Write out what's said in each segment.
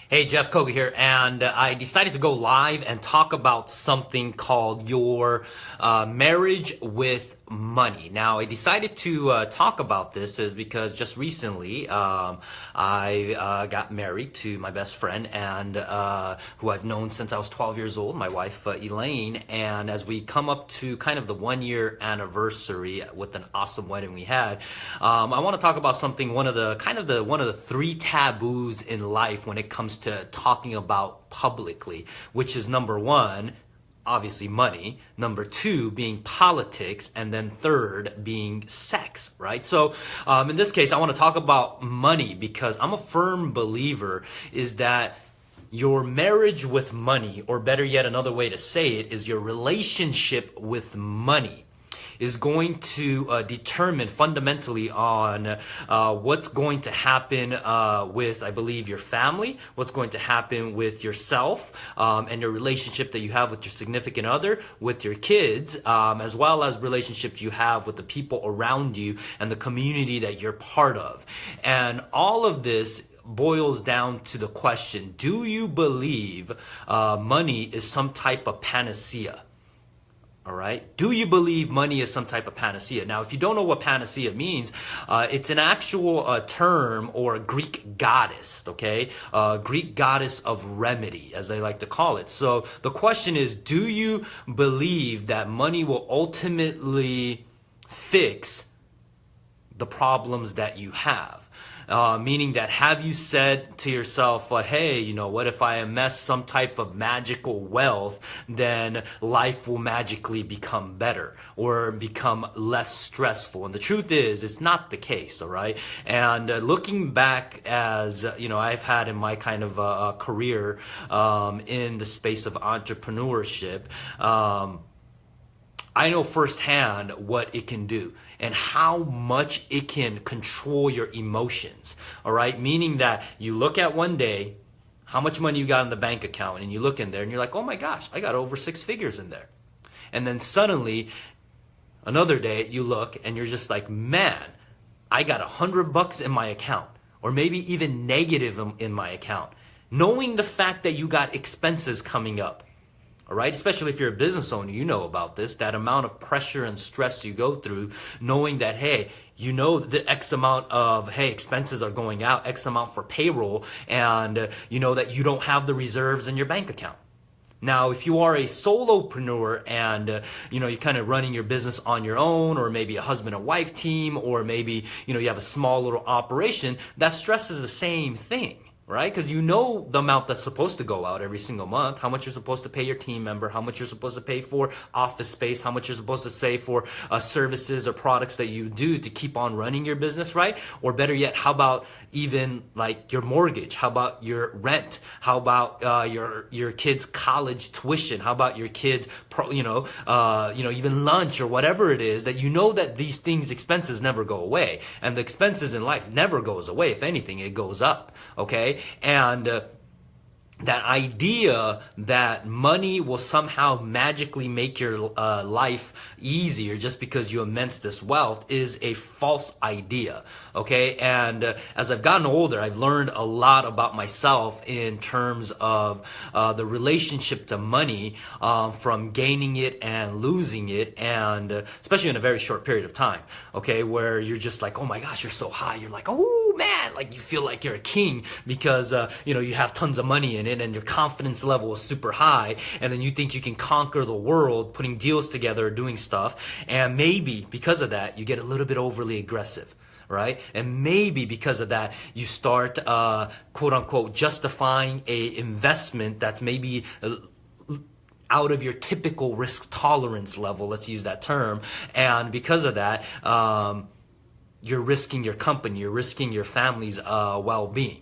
Hey, Jeff Coga here, and I decided to go live and talk about something called your marriage with money. Now, I decided to talk about this is because just recently I got married to my best friend and who I've known since I was 12 years old, my wife Elaine. And as we come up to kind of the 1 year anniversary with an awesome wedding we had, I want to talk about something, one of the three taboos in life when it comes to talking about publicly, which is number one, obviously money, number two being politics, and then third being sex, right? So in this case, I want to talk about money because I'm a firm believer is that your marriage with money, or better yet, another way to say it, is your relationship with money is going to determine fundamentally on what's going to happen with, I believe, your family, what's going to happen with yourself, and your relationship that you have with your significant other, with your kids, as well as relationships you have with the people around you and the community that you're part of. And all of this boils down to the question, do you believe money is some type of panacea? All right. Do you believe money is some type of panacea? Now, if you don't know what panacea means, it's an actual term or a Greek goddess, okay? Greek goddess of remedy, as they like to call it. So the question is, do you believe that money will ultimately fix the problems that you have? Meaning that, have you said to yourself, hey, you know, what if I amass some type of magical wealth, then life will magically become better or become less stressful? And the truth is, it's not the case, all right? And looking back, as you know, I've had in my kind of career in the space of entrepreneurship, I know firsthand what it can do and how much it can control your emotions, all right? Meaning that you look at one day, how much money you got in the bank account, and you look in there and you're like, oh my gosh, I got over 6 figures in there. And then suddenly, another day, you look and you're just like, man, I got $100 in my account, or maybe even negative in my account. Knowing the fact that you got expenses coming up, all right, especially if you're a business owner, you know about this, that amount of pressure and stress you go through, knowing that, hey, you know the X amount of, hey, expenses are going out, X amount for payroll, and you know that you don't have the reserves in your bank account. Now, if you are a solopreneur and, you know, you're kind of running your business on your own, or maybe a husband and wife team, or maybe, you know, you have a small little operation, that stress is the same thing. Right? Because you know the amount that's supposed to go out every single month, how much you're supposed to pay your team member, how much you're supposed to pay for office space, how much you're supposed to pay for services or products that you do to keep on running your business, right? Or better yet, how about even like your mortgage? How about your rent? How about your kids' college tuition? How about your kids, even lunch or whatever it is, that you know that these things, expenses never go away, and the expenses in life never goes away. If anything, it goes up. Okay. And that idea that money will somehow magically make your life easier just because you immense this wealth is a false idea, okay? And as I've gotten older, I've learned a lot about myself in terms of the relationship to money, from gaining it and losing it, and especially in a very short period of time, okay? Where you're just like, oh my gosh, you're so high. You're like, oh man, like you feel like you're a king because, you have tons of money in it and your confidence level is super high, and then you think you can conquer the world putting deals together, doing stuff, and maybe because of that, you get a little bit overly aggressive. Right? And maybe because of that, you start, quote unquote, justifying a investment that's maybe out of your typical risk tolerance level, let's use that term, and because of that, you're risking your company, you're risking your family's well-being.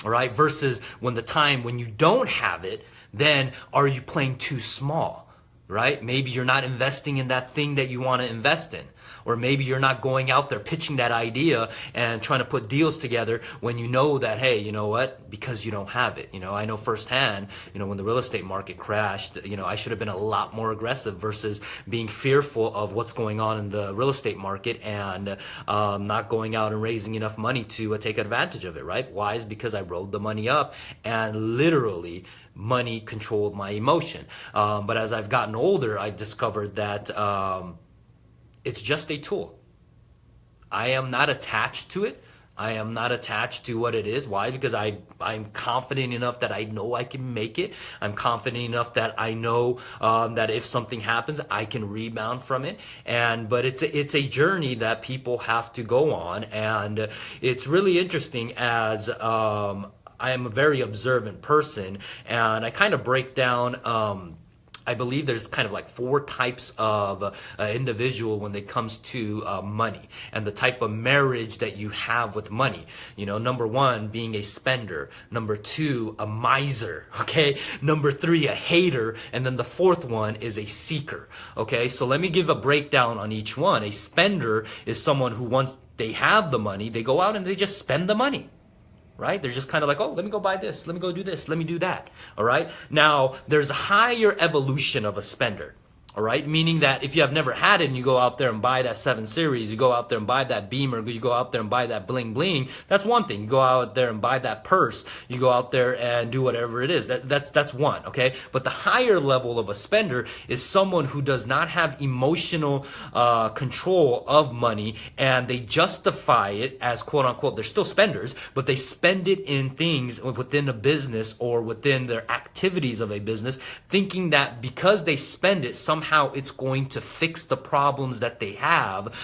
All right, versus when you don't have it, then are you playing too small, right? Maybe you're not investing in that thing that you want to invest in. Or maybe you're not going out there pitching that idea and trying to put deals together when you know that, hey, you know what, because you don't have it. I know firsthand, when the real estate market crashed, I should have been a lot more aggressive versus being fearful of what's going on in the real estate market and not going out and raising enough money to take advantage of it, right? Why? Is because I rolled the money up and literally money controlled my emotion. But as I've gotten older, I've discovered that it's just a tool. I am not attached to it. I am not attached to what it is. Why? Because I'm confident enough that I know I can make it. I'm confident enough that I know that if something happens, I can rebound from it. But it's a journey that people have to go on, and it's really interesting as I am a very observant person, and I kind of break down. I believe there's kind of like 4 types of individual when it comes to money and the type of marriage that you have with money. Number 1 being a spender, number 2 a miser, okay, number 3 a hater, and then the 4th one is a seeker. Okay, so let me give a breakdown on each one. A spender is someone who, once they have the money, they go out and they just spend the money. Right? They're just kind of like, oh, let me go buy this. Let me go do this. Let me do that. All right. Now, there's a higher evolution of a spender. All right. Meaning that if you have never had it and you go out there and buy that 7 Series, you go out there and buy that Beamer, you go out there and buy that bling bling, that's one thing. You go out there and buy that purse, you go out there and do whatever it is. That's one. Okay. But the higher level of a spender is someone who does not have emotional control of money, and they justify it as quote unquote, they're still spenders, but they spend it in things within a business or within their activities of a business, thinking that because they spend it, somehow it's going to fix the problems that they have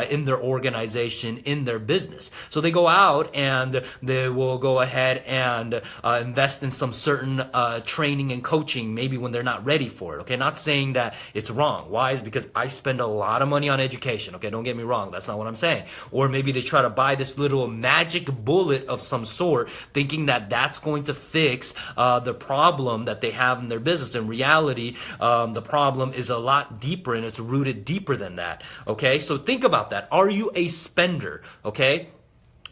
in their organization, in their business. So they go out and they will go ahead and invest in some certain training and coaching, maybe when they're not ready for it. Okay, not saying that it's wrong. Why? Is because I spend a lot of money on education. Okay, don't get me wrong. That's not what I'm saying. Or maybe they try to buy this little magic bullet of some sort, thinking that that's going to fix the problem that they have in their business. In reality, the problem is a lot deeper, and it's rooted deeper than that. Okay, so think about that. Are you a spender? Okay,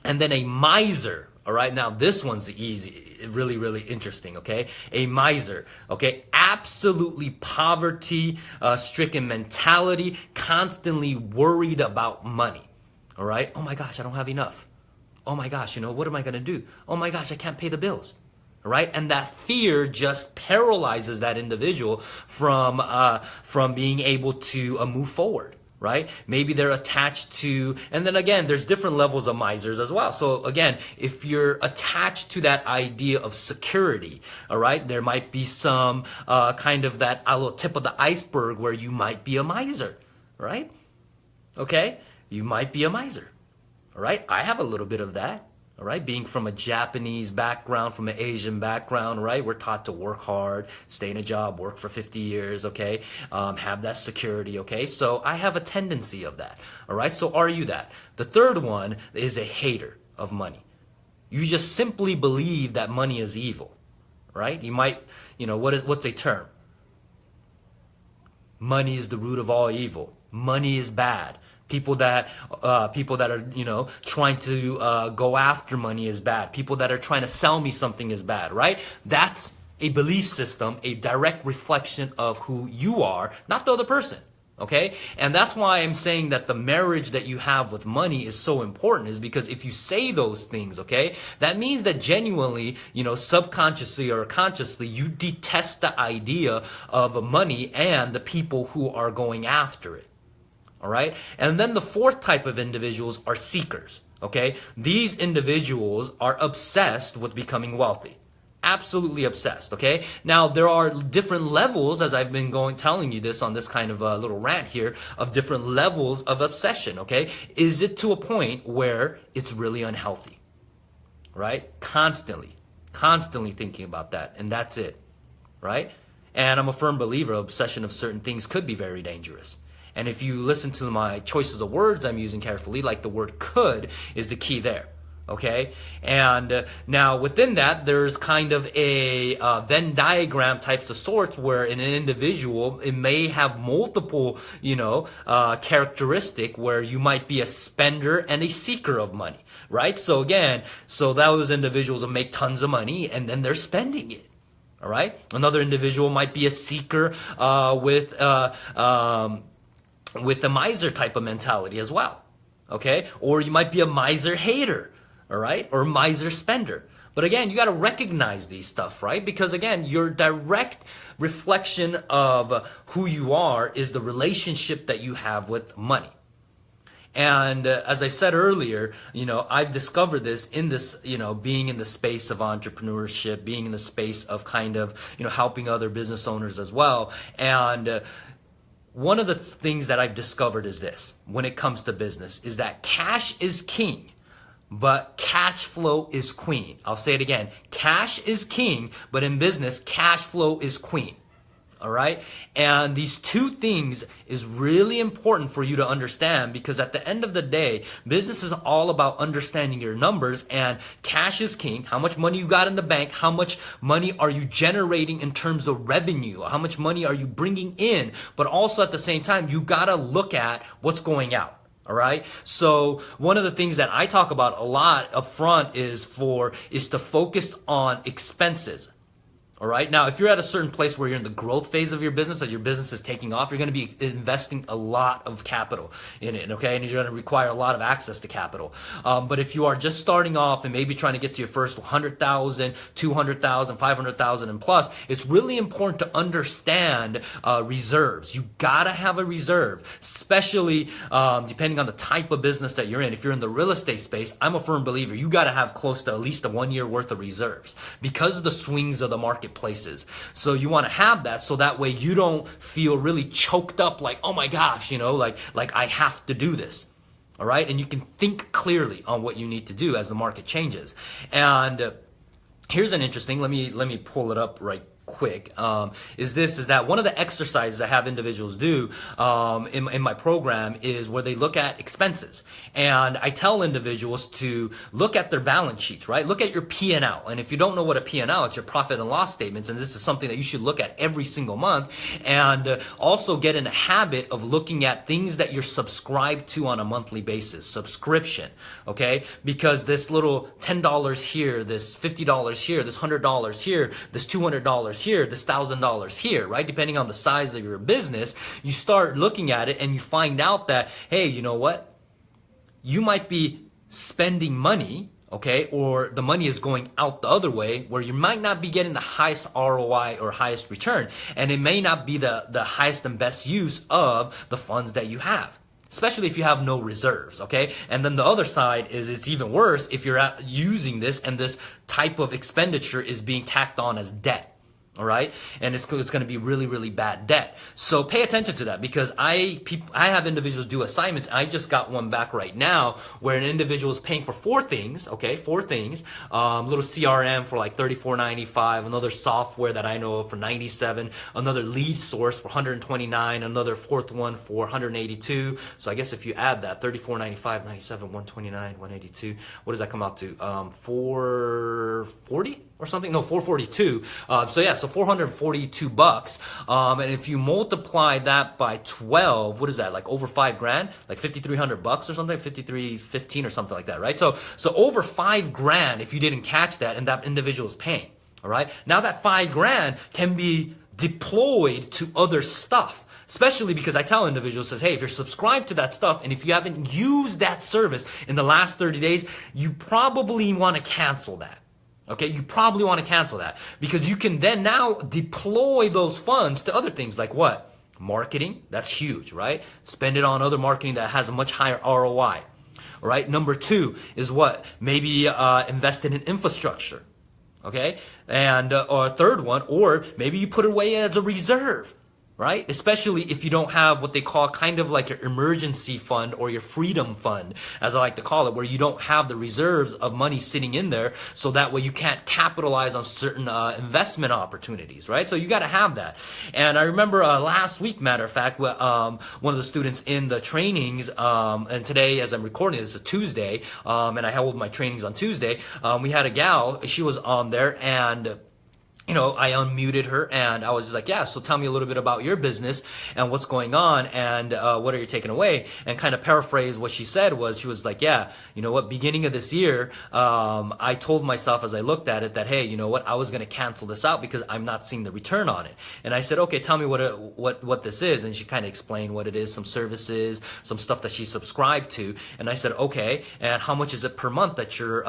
and then a miser. All right, now this one's easy, really, really interesting. Okay, a miser. Okay, absolutely poverty stricken mentality, constantly worried about money. All right, oh my gosh, I don't have enough. Oh my gosh, what am I gonna do? Oh my gosh, I can't pay the bills. Right? And that fear just paralyzes that individual from being able to move forward. Right? Maybe they're attached to, and then again, there's different levels of misers as well. So again, if you're attached to that idea of security, all right, there might be some kind of that little tip of the iceberg where you might be a miser, right? Okay? You might be a miser. All right? I have a little bit of that. All right, being from a Japanese background, from an Asian background, right? We're taught to work hard, stay in a job, work for 50 years, okay? Have that security, okay? So I have a tendency of that, all right? So are you that? The third one is a hater of money. You just simply believe that money is evil, right? You might, what's a term? Money is the root of all evil. Money is bad. People that are, trying to go after money is bad. People that are trying to sell me something is bad, right? That's a belief system, a direct reflection of who you are, not the other person, okay? And that's why I'm saying that the marriage that you have with money is so important, is because if you say those things, okay, that means that genuinely, subconsciously or consciously, you detest the idea of money and the people who are going after it. All right. And then the 4th type of individuals are seekers. Okay. These individuals are obsessed with becoming wealthy. Absolutely obsessed. Okay. Now there are different levels, as I've been telling you this on this kind of little rant here, of different levels of obsession. Okay. Is it to a point where it's really unhealthy? Right. Constantly thinking about that. And that's it. Right. And I'm a firm believer obsession of certain things could be very dangerous. And if you listen to my choices of words I'm using carefully, like the word could is the key there. Okay, and now within that, there's kind of a Venn diagram types of sorts where in an individual, it may have multiple, characteristic where you might be a spender and a seeker of money, right? So again, so those individuals will make tons of money and then they're spending it. All right. Another individual might be a seeker with the miser type of mentality as well. Okay, or you might be a miser hater. All right, or miser spender. But again, you got to recognize these stuff, right? Because again, your direct reflection of who you are is the relationship that you have with money. And as I said earlier, I've discovered this in this, being in the space of entrepreneurship, being in the space of kind of, helping other business owners as well. And one of the things that I've discovered is this, when it comes to business, is that cash is king. But cash flow is queen. I'll say it again. Cash is king, but in business, cash flow is queen. All right? And these two things is really important for you to understand, because at the end of the day, business is all about understanding your numbers, and cash is king. How much money you got in the bank? How much money are you generating in terms of revenue? How much money are you bringing in? But also at the same time, you got to look at what's going out. All right. So one of the things that I talk about a lot up front is to focus on expenses. All right. Now, if you're at a certain place where you're in the growth phase of your business, as your business is taking off, you're going to be investing a lot of capital in it. Okay. And you're going to require a lot of access to capital. But if you are just starting off and maybe trying to get to your first 100,000, 200,000, 500,000 and plus, it's really important to understand reserves. You got to have a reserve, especially depending on the type of business that you're in. If you're in the real estate space, I'm a firm believer you got to have close to at least a 1 year worth of reserves because of the swings of the market places. So you want to have that so that way you don't feel really choked up like, oh my gosh, like I have to do this. All right. And you can think clearly on what you need to do as the market changes. And here's an interesting, let me pull it up right quick, is that one of the exercises I have individuals do in my program is where they look at expenses. And I tell individuals to look at their balance sheets, right? Look at your P&L. And if you don't know what a P&L, it's your profit and loss statements. And this is something that you should look at every single month. And also get in a habit of looking at things that you're subscribed to on a monthly basis, subscription, okay? Because this little $10 here, this $50 here, this $100 here, this $200 here, this $1,000 here, right? Depending on the size of your business, you start looking at it and you find out that, hey, you know what? You might be spending money, okay, or the money is going out the other way where you might not be getting the highest ROI or highest return, and it may not be the highest and best use of the funds that you have, especially if you have no reserves, okay? And then the other side is it's even worse if you're using this and this type of expenditure is being tacked on as debt. All right, and it's going to be really, really bad debt. So pay attention to that, because I have individuals do assignments. I just got one back right now where an individual is paying for four things. Okay, four things. Little CRM for like $34.95. Another software that I know of for $97. Another lead source for $129. Another fourth one for $182. So I guess if you add that, $34.95, $97, $129, $182. What does that come out to? $440 or something? No, $442. So $442. And if you multiply that by 12, what is that? Like over $5,000, like $5,300 or something, 5,315 or something like that, right? So over $5,000 if you didn't catch that, and that individual is paying. All right. Now that $5,000 can be deployed to other stuff. Especially because I tell individuals, says, hey, if you're subscribed to that stuff and if you haven't used that service in the last 30 days, you probably want to cancel that. Okay, you probably want to cancel that, because you can then now deploy those funds to other things like what? Marketing. That's huge, right? Spend it on other marketing that has a much higher ROI. All right. Number two is what? Maybe invest in infrastructure. Okay. And or a third one, or maybe you put it away as a reserve. right? Especially if you don't have what they call kind of like your emergency fund or your freedom fund, as I like to call it, where you don't have the reserves of money sitting in there, so that way you can't capitalize on certain investment opportunities, right? So you got to have that. And I remember last week, matter of fact, one of the students in the trainings, and today as I'm recording this, it's a Tuesday, and I held my trainings on Tuesday, we had a gal, she was on there, and I unmuted her and I was just like, yeah, so tell me a little bit about your business and what's going on and what are you taking away? And kind of paraphrase what she said was, she was like, yeah, you know what, beginning of this year, I told myself as I looked at it that, hey, you know what, I was going to cancel this out because I'm not seeing the return on it. And I said, okay, tell me what this is. And she kind of explained what it is, some services, some stuff that she subscribed to. And I said, okay, and how much is it per month that you're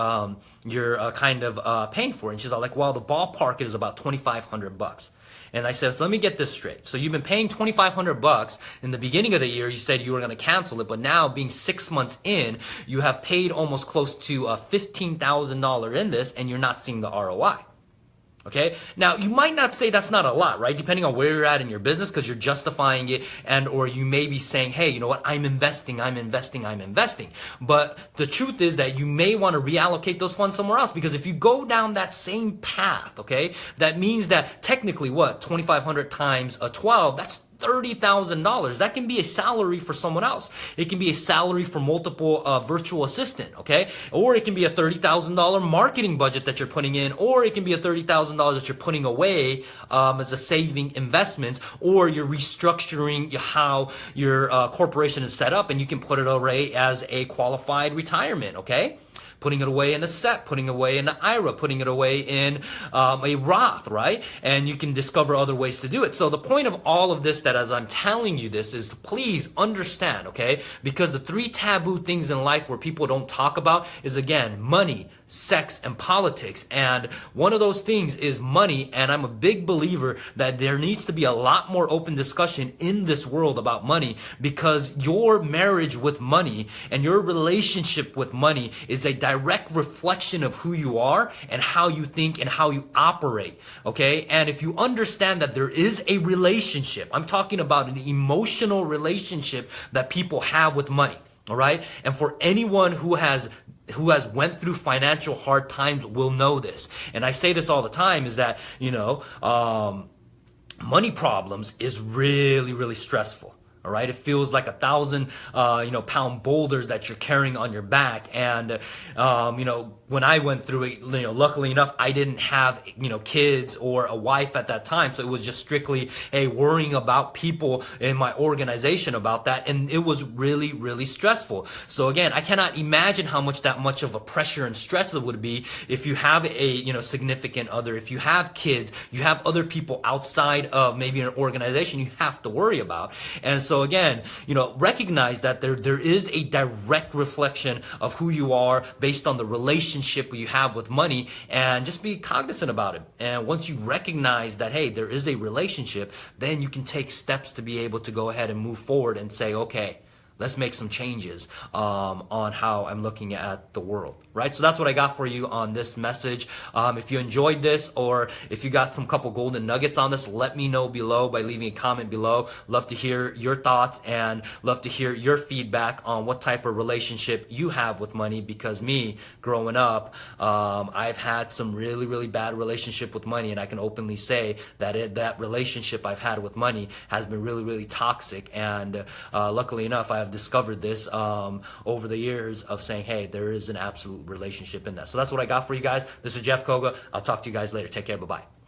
kind of paying for? And she's all like, well, the ballpark is about $2,500. And I said, so let me get this straight. So you've been paying $2,500 in the beginning of the year. You said you were going to cancel it, but now being 6 months in, you have paid almost close to $15,000 in this, and you're not seeing the ROI. Okay. Now you might not say that's not a lot, right? Depending on where you're at in your business, because you're justifying it, and or you may be saying, hey, you know what? I'm investing. But the truth is that you may want to reallocate those funds somewhere else, because if you go down that same path, okay, that means that technically what 2,500 times 12, that's $30,000. That can be a salary for someone else. It can be a salary for multiple virtual assistant, okay? Or it can be a $30,000 marketing budget that you're putting in, or it can be a $30,000 that you're putting away as a saving investment, or you're restructuring how your corporation is set up, and you can put it away as a qualified retirement, okay? Putting it away in a SEP, putting it away in an IRA, putting it away in a Roth, right? And you can discover other ways to do it. So the point of all of this, that as I'm telling you this, is to please understand, okay? Because the three taboo things in life where people don't talk about is, again, money, sex, and politics. And one of those things is money, and I'm a big believer that there needs to be a lot more open discussion in this world about money, because your marriage with money and your relationship with money is a direct reflection of who you are and how you think and how you operate, okay? And if you understand that there is a relationship, I'm talking about an emotional relationship that people have with money, all right? And for anyone who has went through financial hard times will know this. And I say this all the time, is that, money problems is really, really stressful. All right, it feels like 1,000, pound boulders that you're carrying on your back. And, when I went through it, luckily enough, I didn't have, kids or a wife at that time. So it was just strictly, worrying about people in my organization about that. And it was really, really stressful. So again, I cannot imagine how much of a pressure and stress it would be if you have a, significant other, if you have kids, you have other people outside of maybe an organization you have to worry about. And so again, recognize that there is a direct reflection of who you are based on the relationship you have with money, and just be cognizant about it. And once you recognize that, hey, there is a relationship, then you can take steps to be able to go ahead and move forward and say, okay, let's make some changes on how I'm looking at the world, right? So that's what I got for you on this message. If you enjoyed this, or if you got some couple golden nuggets on this, let me know below by leaving a comment below. Love to hear your thoughts and love to hear your feedback on what type of relationship you have with money, because me, growing up, I've had some really, really bad relationship with money, and I can openly say that that relationship I've had with money has been really, really toxic. And luckily enough, I have discovered this over the years of saying, hey, there is an absolute relationship in that. So that's what I got for you guys. This is Jeff Coga. I'll talk to you guys later. Take care. Bye-bye.